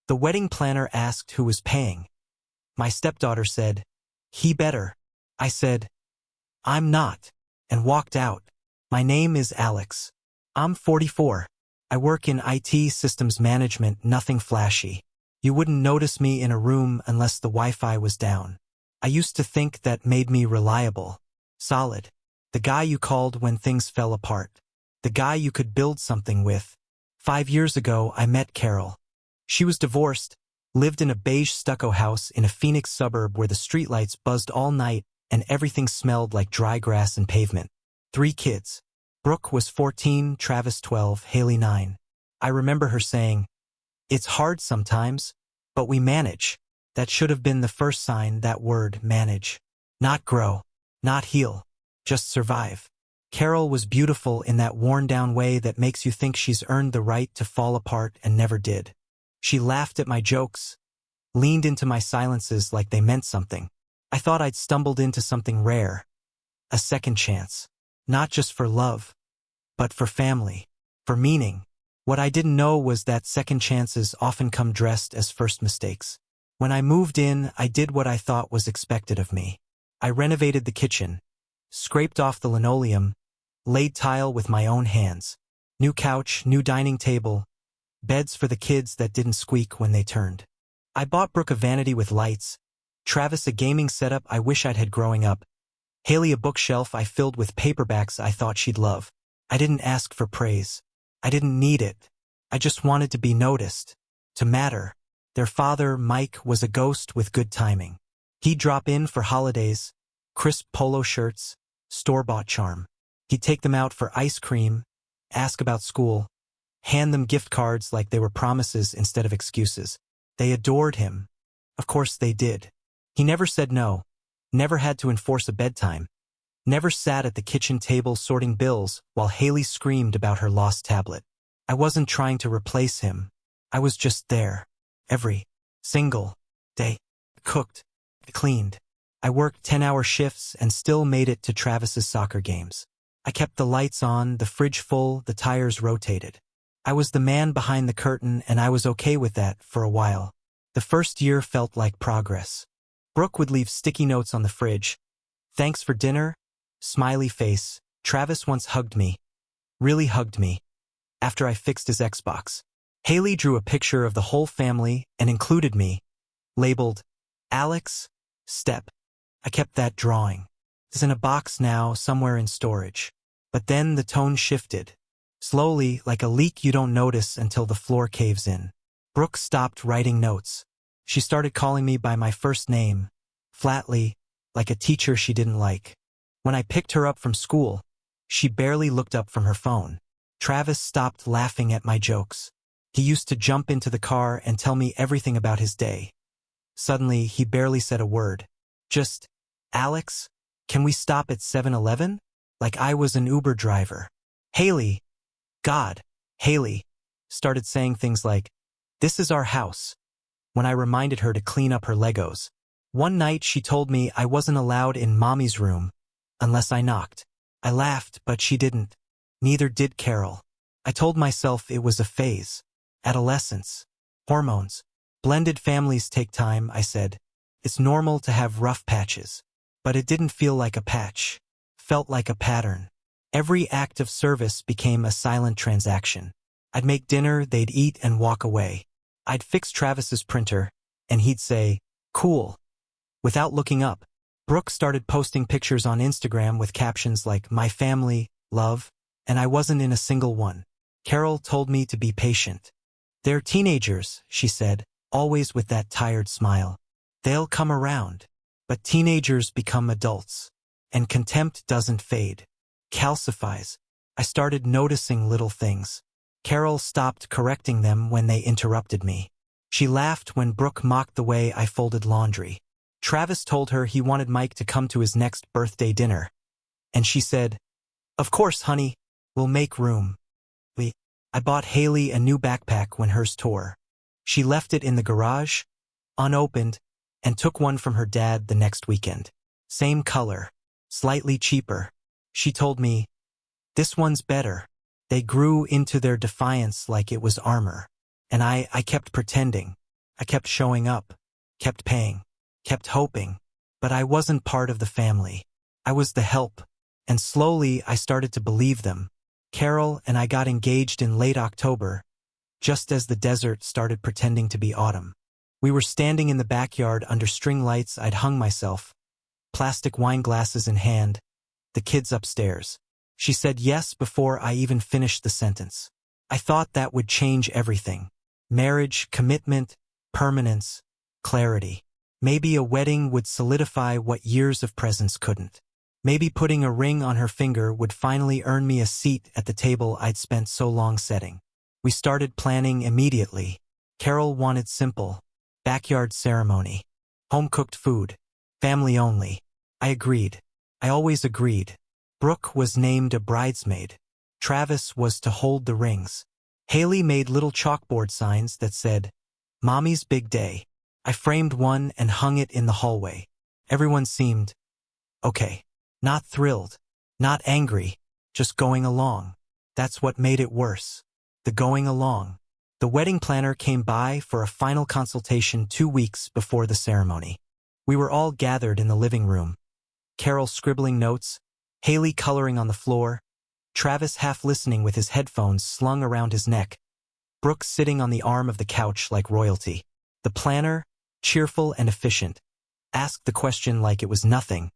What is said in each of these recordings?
The wedding planner asked who was paying. My stepdaughter said, "He better." I said, "I'm not," and walked out. My name is Alex. I'm 44. I work in IT systems management, nothing flashy. You wouldn't notice me in a room unless the Wi-Fi was down. I used to think that made me reliable. Solid. The guy you called when things fell apart. The guy you could build something with. 5 years ago, I met Carol. She was divorced, lived in a beige stucco house in a Phoenix suburb where the streetlights buzzed all night and everything smelled like dry grass and pavement. 3 kids. Brooke was 14, Travis 12, Haley 9. I remember her saying, "It's hard sometimes, but we manage." That should have been the first sign, that word, manage. Not grow, not heal, just survive. Carol was beautiful in that worn-down way that makes you think she's earned the right to fall apart and never did. She laughed at my jokes, leaned into my silences like they meant something. I thought I'd stumbled into something rare. A second chance. Not just for love, but for family, for meaning. What I didn't know was that second chances often come dressed as first mistakes. When I moved in, I did what I thought was expected of me. I renovated the kitchen, scraped off the linoleum, laid tile with my own hands. New couch, new dining table, beds for the kids that didn't squeak when they turned. I bought Brooke a vanity with lights, Travis a gaming setup I wish I'd had growing up, Haley a bookshelf I filled with paperbacks I thought she'd love. I didn't ask for praise. I didn't need it. I just wanted to be noticed, to matter. Their father, Mike, was a ghost with good timing. He'd drop in for holidays, crisp polo shirts, store-bought charm. He'd take them out for ice cream, ask about school, hand them gift cards like they were promises instead of excuses. They adored him. Of course they did. He never said no, never had to enforce a bedtime, never sat at the kitchen table sorting bills while Haley screamed about her lost tablet. I wasn't trying to replace him. I was just there. Every single day. Cooked, cleaned. I worked 10-hour shifts and still made it to Travis's soccer games. I kept the lights on, the fridge full, the tires rotated. I was the man behind the curtain, and I was okay with that for a while. The first year felt like progress. Brooke would leave sticky notes on the fridge. "Thanks for dinner," smiley face. Travis once hugged me. Really hugged me. After I fixed his Xbox. Haley drew a picture of the whole family and included me, labeled Alex, Step. I kept that drawing. It's in a box now, somewhere in storage. But then the tone shifted. Slowly, like a leak you don't notice until the floor caves in. Brooke stopped writing notes. She started calling me by my first name, flatly, like a teacher she didn't like. When I picked her up from school, she barely looked up from her phone. Travis stopped laughing at my jokes. He used to jump into the car and tell me everything about his day. Suddenly, he barely said a word. Just, "Alex, can we stop at 7-Eleven?" Like I was an Uber driver. Haley, God, Haley, started saying things like, "This is our house," when I reminded her to clean up her Legos. One night she told me I wasn't allowed in Mommy's room unless I knocked. I laughed, but she didn't. Neither did Carol. I told myself it was a phase. Adolescence. Hormones. Blended families take time, I said. It's normal to have rough patches. But it didn't feel like a patch. Felt like a pattern. Every act of service became a silent transaction. I'd make dinner, they'd eat and walk away. I'd fix Travis's printer, and he'd say, "Cool." Without looking up, Brooke started posting pictures on Instagram with captions like, "My family, love," and I wasn't in a single one. Carol told me to be patient. "They're teenagers," she said, always with that tired smile. "They'll come around." But teenagers become adults. And contempt doesn't fade. Calcifies. I started noticing little things. Carol stopped correcting them when they interrupted me. She laughed when Brooke mocked the way I folded laundry. Travis told her he wanted Mike to come to his next birthday dinner. And she said, "Of course, honey, we'll make room." I bought Haley a new backpack when hers tore. She left it in the garage, unopened, and took one from her dad the next weekend. Same color, slightly cheaper. She told me, "This one's better." They grew into their defiance like it was armor. And I kept pretending. I kept showing up, kept paying, kept hoping, but I wasn't part of the family. I was the help, and slowly I started to believe them. Carol and I got engaged in late October, just as the desert started pretending to be autumn. We were standing in the backyard under string lights I'd hung myself, plastic wine glasses in hand, the kids upstairs. She said yes before I even finished the sentence. I thought that would change everything. Marriage, commitment, permanence, clarity. Maybe a wedding would solidify what years of presents couldn't. Maybe putting a ring on her finger would finally earn me a seat at the table I'd spent so long setting. We started planning immediately. Carol wanted simple, backyard ceremony, home-cooked food, family only. I agreed. I always agreed. Brooke was named a bridesmaid. Travis was to hold the rings. Haley made little chalkboard signs that said, "Mommy's big day." I framed one and hung it in the hallway. Everyone seemed okay. Not thrilled, not angry, just going along. That's what made it worse. The going along. The wedding planner came by for a final consultation 2 weeks before the ceremony. We were all gathered in the living room. Carol scribbling notes, Haley coloring on the floor, Travis half listening with his headphones slung around his neck, Brooke sitting on the arm of the couch like royalty. The planner, cheerful and efficient, asked the question like it was nothing.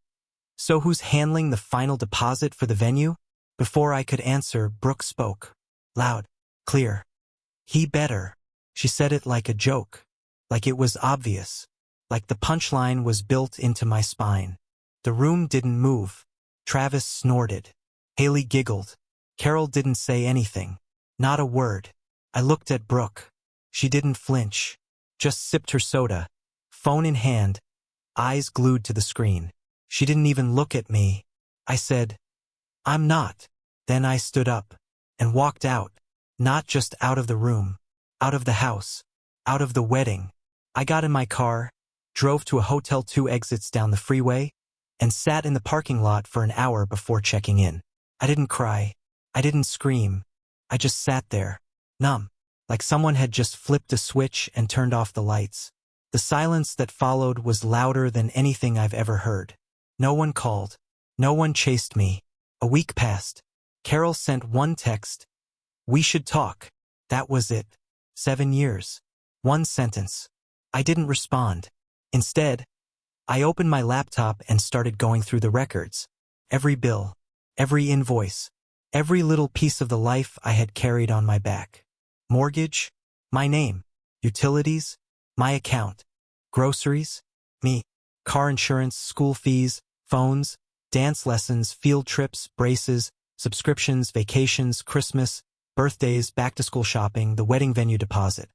"So who's handling the final deposit for the venue?" Before I could answer, Brooke spoke. Loud, clear. "He better." She said it like a joke, like it was obvious, like the punchline was built into my spine. The room didn't move. Travis snorted. Haley giggled. Carol didn't say anything. Not a word. I looked at Brooke. She didn't flinch. Just sipped her soda, phone in hand, eyes glued to the screen. She didn't even look at me. I said, "I'm not." Then I stood up and walked out, not just out of the room, out of the house, out of the wedding. I got in my car, drove to a hotel 2 exits down the freeway, and sat in the parking lot for an hour before checking in. I didn't cry. I didn't scream. I just sat there, numb, like someone had just flipped a switch and turned off the lights. The silence that followed was louder than anything I've ever heard. No one called. No one chased me. A week passed. Carol sent one text. "We should talk." That was it. 7 years. One sentence. I didn't respond. Instead, I opened my laptop and started going through the records. Every bill, every invoice, every little piece of the life I had carried on my back. Mortgage, my name. Utilities, my account. Groceries, me. Car insurance, school fees, phones, dance lessons, field trips, braces, subscriptions, vacations, Christmas, birthdays, back-to-school shopping, the wedding venue deposit.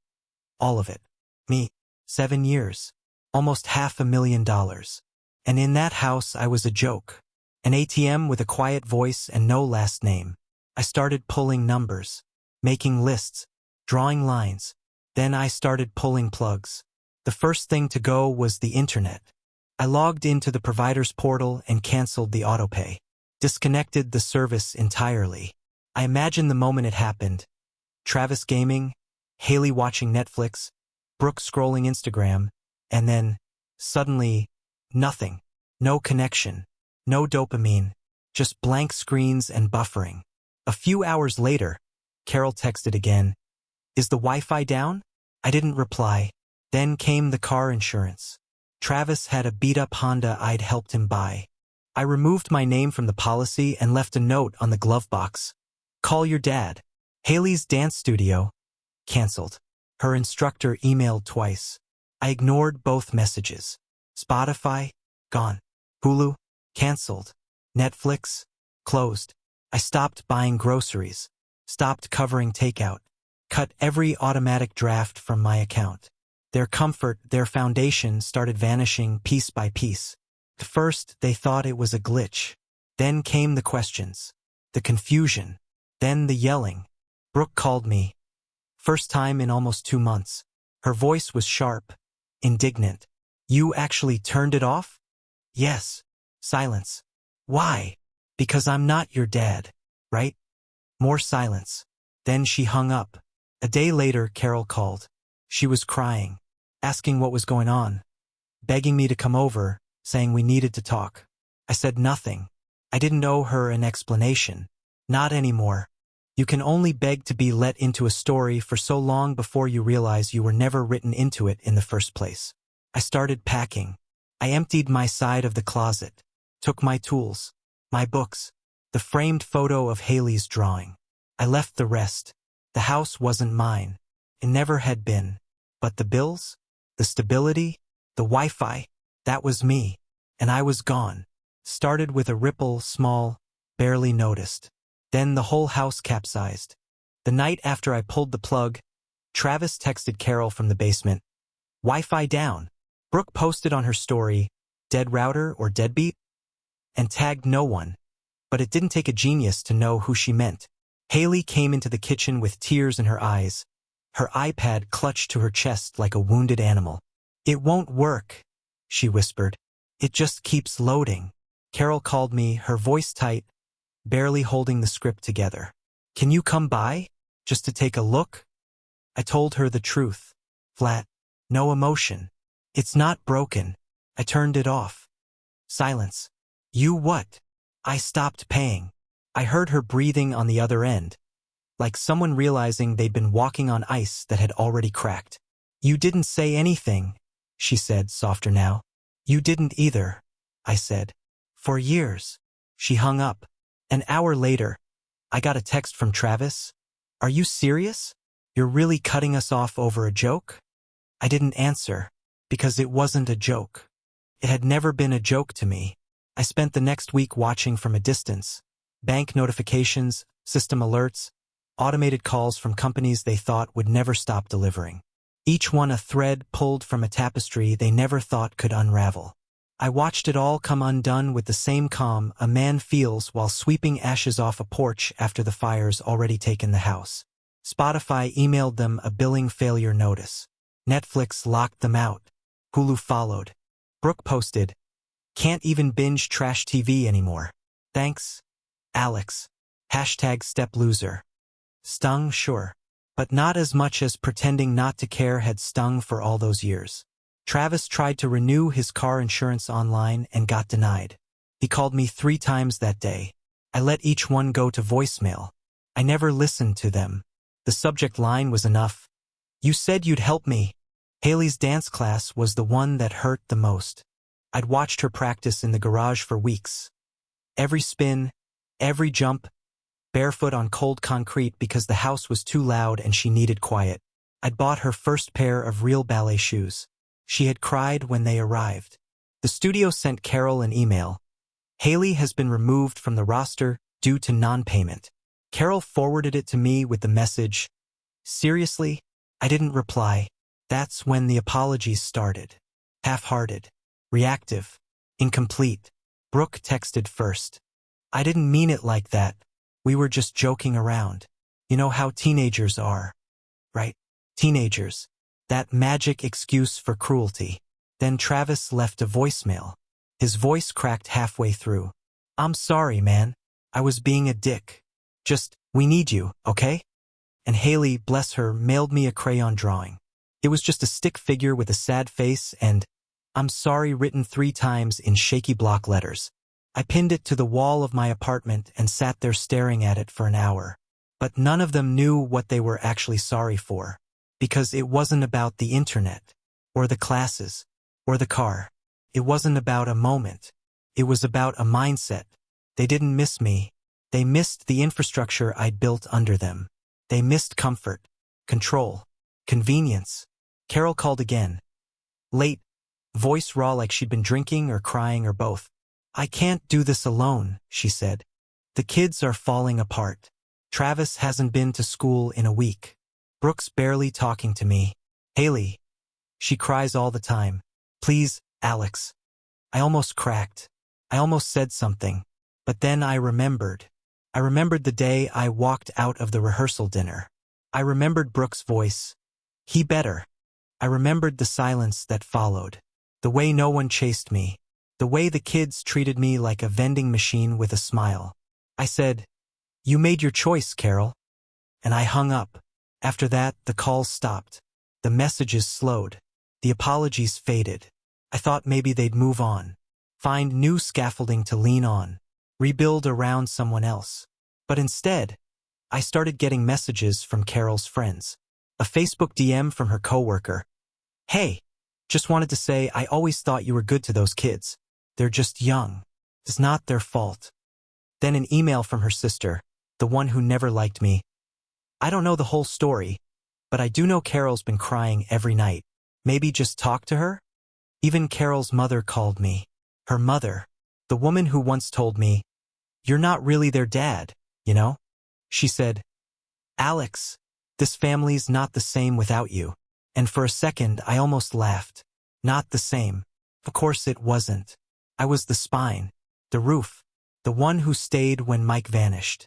All of it. Me. 7 years. Almost $500,000. And in that house I was a joke. An ATM with a quiet voice and no last name. I started pulling numbers, making lists, drawing lines. Then I started pulling plugs. The first thing to go was the internet. I logged into the provider's portal and canceled the autopay. Disconnected the service entirely. I imagined the moment it happened. Travis gaming, Haley watching Netflix, Brooke scrolling Instagram, and then, suddenly, nothing. No connection. No dopamine. Just blank screens and buffering. A few hours later, Carol texted again. "Is the Wi-Fi down?" I didn't reply. Then came the car insurance. Travis had a beat-up Honda I'd helped him buy. I removed my name from the policy and left a note on the glove box. "Call your dad." Haley's dance studio. Canceled. Her instructor emailed twice. I ignored both messages. Spotify? Gone. Hulu? Canceled. Netflix? Closed. I stopped buying groceries. Stopped covering takeout. Cut every automatic draft from my account. Their comfort, their foundation started vanishing piece by piece. At first, they thought it was a glitch. Then came the questions. The confusion. Then the yelling. Brooke called me. First time in almost 2 months. Her voice was sharp, indignant. "You actually turned it off?" "Yes." Silence. "Why?" "Because I'm not your dad, right?" More silence. Then she hung up. A day later, Carol called. She was crying. asking what was going on, begging me to come over, saying we needed to talk. I said nothing. I didn't owe her an explanation. Not anymore. You can only beg to be let into a story for so long before you realize you were never written into it in the first place. I started packing. I emptied my side of the closet, took my tools, my books, the framed photo of Haley's drawing. I left the rest. The house wasn't mine. It never had been. But the bills, the stability, the Wi-Fi, that was me. And I was gone. Started with a ripple, small, barely noticed. Then the whole house capsized. The night after I pulled the plug, Travis texted Carol from the basement. Wi-Fi down. Brooke posted on her story, dead router or deadbeat, and tagged no one. But it didn't take a genius to know who she meant. Haley came into the kitchen with tears in her eyes, her iPad clutched to her chest like a wounded animal. It won't work, she whispered. It just keeps loading. Carol called me, her voice tight, barely holding the script together. Can you come by? Just to take a look? I told her the truth. Flat. No emotion. It's not broken. I turned it off. Silence. You what? I stopped paying. I heard her breathing on the other end, like someone realizing they'd been walking on ice that had already cracked. You didn't say anything, she said, softer now. You didn't either, I said. For years. She hung up. An hour later, I got a text from Travis. Are you serious? You're really cutting us off over a joke? I didn't answer, because it wasn't a joke. It had never been a joke to me. I spent the next week watching from a distance. Bank notifications, system alerts, automated calls from companies they thought would never stop delivering. Each one a thread pulled from a tapestry they never thought could unravel. I watched it all come undone with the same calm a man feels while sweeping ashes off a porch after the fire's already taken the house. Spotify emailed them a billing failure notice. Netflix locked them out. Hulu followed. Brooke posted, "Can't even binge trash TV anymore. Thanks, Alex. #steploser. Stung, sure. But not as much as pretending not to care had stung for all those years. Travis tried to renew his car insurance online and got denied. He called me 3 times that day. I let each one go to voicemail. I never listened to them. The subject line was enough. You said you'd help me. Haley's dance class was the one that hurt the most. I'd watched her practice in the garage for weeks. Every spin, every jump, barefoot on cold concrete because the house was too loud and she needed quiet. I'd bought her first pair of real ballet shoes. She had cried when they arrived. The studio sent Carol an email. Haley has been removed from the roster due to non-payment. Carol forwarded it to me with the message, "Seriously?" I didn't reply. That's when the apologies started. Half-hearted, reactive, incomplete. Brooke texted first. I didn't mean it like that. We were just joking around. You know how teenagers are, right? Teenagers. That magic excuse for cruelty. Then Travis left a voicemail. His voice cracked halfway through. I'm sorry, man. I was being a dick. Just, we need you, okay? And Haley, bless her, mailed me a crayon drawing. It was just a stick figure with a sad face and, I'm sorry, written 3 times in shaky block letters. I pinned it to the wall of my apartment and sat there staring at it for an hour. But none of them knew what they were actually sorry for. Because it wasn't about the internet, or the classes, or the car. It wasn't about a moment. It was about a mindset. They didn't miss me. They missed the infrastructure I'd built under them. They missed comfort, control, convenience. Carol called again. Late, voice raw like she'd been drinking or crying or both. I can't do this alone, she said. The kids are falling apart. Travis hasn't been to school in a week. Brooke's barely talking to me. Haley. She cries all the time. Please, Alex. I almost cracked. I almost said something. But then I remembered. I remembered the day I walked out of the rehearsal dinner. I remembered Brooke's voice. He better. I remembered the silence that followed. The way no one chased me. The way the kids treated me like a vending machine with a smile. I said, You made your choice, Carol. And I hung up. After that, the calls stopped. The messages slowed. The apologies faded. I thought maybe they'd move on, find new scaffolding to lean on, rebuild around someone else. But instead, I started getting messages from Carol's friends. A Facebook DM from her coworker. "Hey, just wanted to say I always thought you were good to those kids. They're just young. It's not their fault." Then an email from her sister, the one who never liked me. I don't know the whole story, but I do know Carol's been crying every night. Maybe just talk to her? Even Carol's mother called me. Her mother, the woman who once told me, "You're not really their dad, you know?" She said, "Alex, this family's not the same without you." And for a second, I almost laughed. Not the same. Of course it wasn't. I was the spine, the roof, the one who stayed when Mike vanished.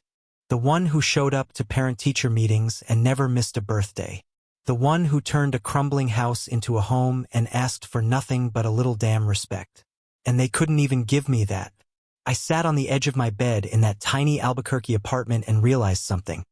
The one who showed up to parent-teacher meetings and never missed a birthday. The one who turned a crumbling house into a home and asked for nothing but a little damn respect. And they couldn't even give me that. I sat on the edge of my bed in that tiny Albuquerque apartment and realized something.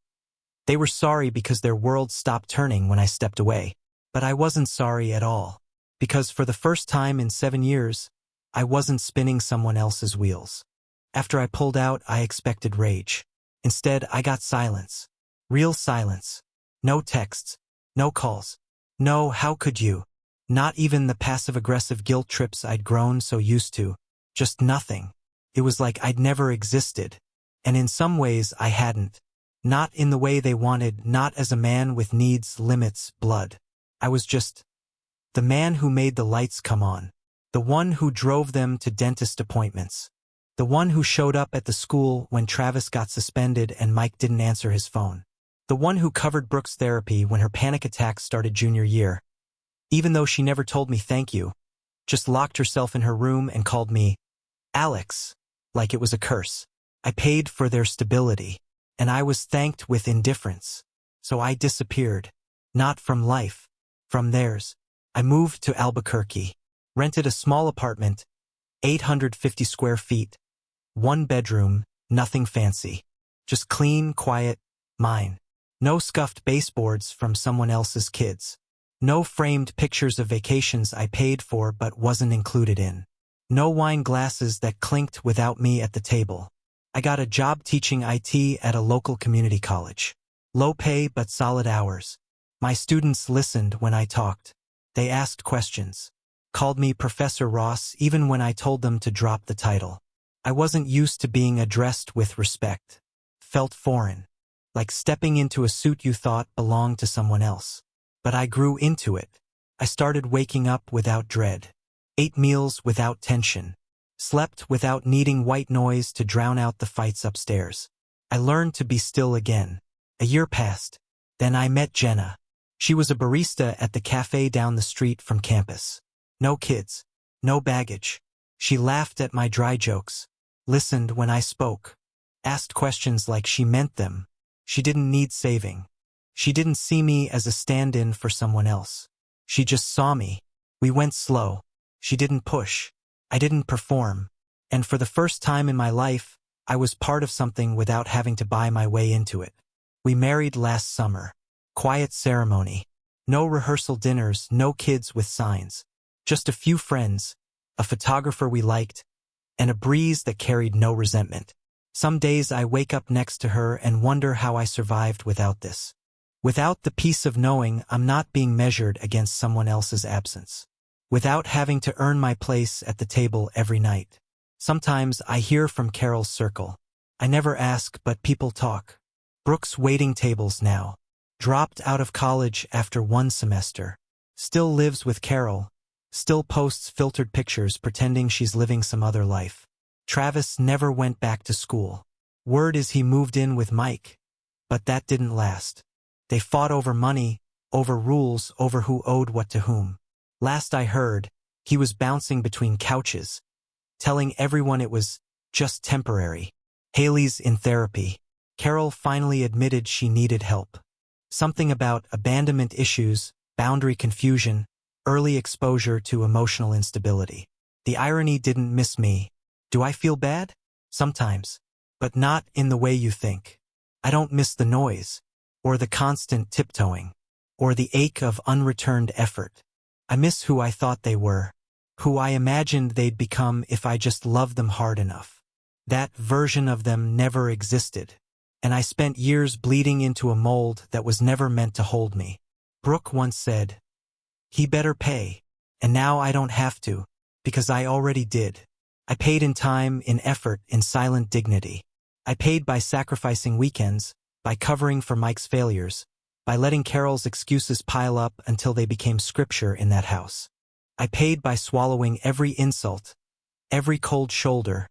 They were sorry because their world stopped turning when I stepped away. But I wasn't sorry at all. Because for the first time in 7 years, I wasn't spinning someone else's wheels. After I pulled out, I expected rage. Instead, I got silence. Real silence. No texts. No calls. No, how could you? Not even the passive-aggressive guilt trips I'd grown so used to. Just nothing. It was like I'd never existed. And in some ways, I hadn't. Not in the way they wanted, not as a man with needs, limits, blood. I was just the man who made the lights come on. The one who drove them to dentist appointments. The one who showed up at the school when Travis got suspended and Mike didn't answer his phone. The one who covered Brooke's therapy when her panic attacks started junior year. Even though she never told me thank you, just locked herself in her room and called me Alex, like it was a curse. I paid for their stability, and I was thanked with indifference. So I disappeared. Not from life. From theirs. I moved to Albuquerque, rented a small apartment, 850 square feet, 1 bedroom, nothing fancy. Just clean, quiet, mine. No scuffed baseboards from someone else's kids. No framed pictures of vacations I paid for but wasn't included in. No wine glasses that clinked without me at the table. I got a job teaching IT at a local community college. Low pay but solid hours. My students listened when I talked. They asked questions. Called me Professor Ross even when I told them to drop the title. I wasn't used to being addressed with respect. Felt foreign. Like stepping into a suit you thought belonged to someone else. But I grew into it. I started waking up without dread. Ate meals without tension. Slept without needing white noise to drown out the fights upstairs. I learned to be still again. A year passed. Then I met Jenna. She was a barista at the cafe down the street from campus. No kids. No baggage. She laughed at my dry jokes. Listened when I spoke. Asked questions like she meant them. She didn't need saving. She didn't see me as a stand-in for someone else. She just saw me. We went slow. She didn't push. I didn't perform. And for the first time in my life, I was part of something without having to buy my way into it. We married last summer. Quiet ceremony. No rehearsal dinners, no kids with signs. Just a few friends, a photographer we liked, and a breeze that carried no resentment. Some days I wake up next to her and wonder how I survived without this. Without the peace of knowing I'm not being measured against someone else's absence. Without having to earn my place at the table every night. Sometimes I hear from Carol's circle. I never ask, but people talk. Brooke's waiting tables now. Dropped out of college after 1 semester. Still lives with Carol. Still posts filtered pictures pretending she's living some other life. Travis never went back to school. Word is he moved in with Mike. But that didn't last. They fought over money, over rules, over who owed what to whom. Last I heard, he was bouncing between couches, telling everyone it was just temporary. Haley's in therapy. Carol finally admitted she needed help. Something about abandonment issues, boundary confusion, early exposure to emotional instability. The irony didn't miss me. Do I feel bad? Sometimes. But not in the way you think. I don't miss the noise, or the constant tiptoeing, or the ache of unreturned effort. I miss who I thought they were, who I imagined they'd become if I just loved them hard enough. That version of them never existed, and I spent years bleeding into a mold that was never meant to hold me. Brooke once said, "He better pay," and now I don't have to, because I already did. I paid in time, in effort, in silent dignity. I paid by sacrificing weekends, by covering for Mike's failures, by letting Carol's excuses pile up until they became scripture in that house. I paid by swallowing every insult, every cold shoulder,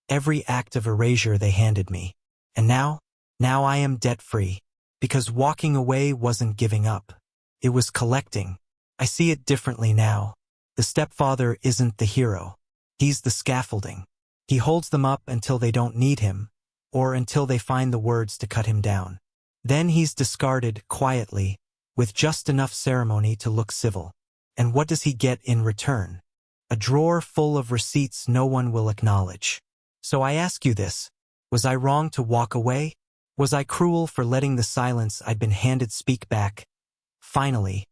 every act of erasure they handed me. And now I am debt-free, because walking away wasn't giving up. It was collecting. I see it differently now. The stepfather isn't the hero. He's the scaffolding. He holds them up until they don't need him, or until they find the words to cut him down. Then he's discarded quietly, with just enough ceremony to look civil. And what does he get in return? A drawer full of receipts no one will acknowledge. So I ask you this: was I wrong to walk away? Was I cruel for letting the silence I'd been handed speak back? Finally,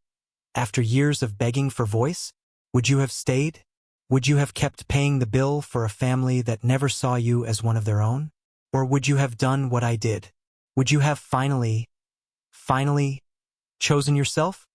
after years of begging for voice, would you have stayed? Would you have kept paying the bill for a family that never saw you as one of their own? Or would you have done what I did? Would you have finally chosen yourself?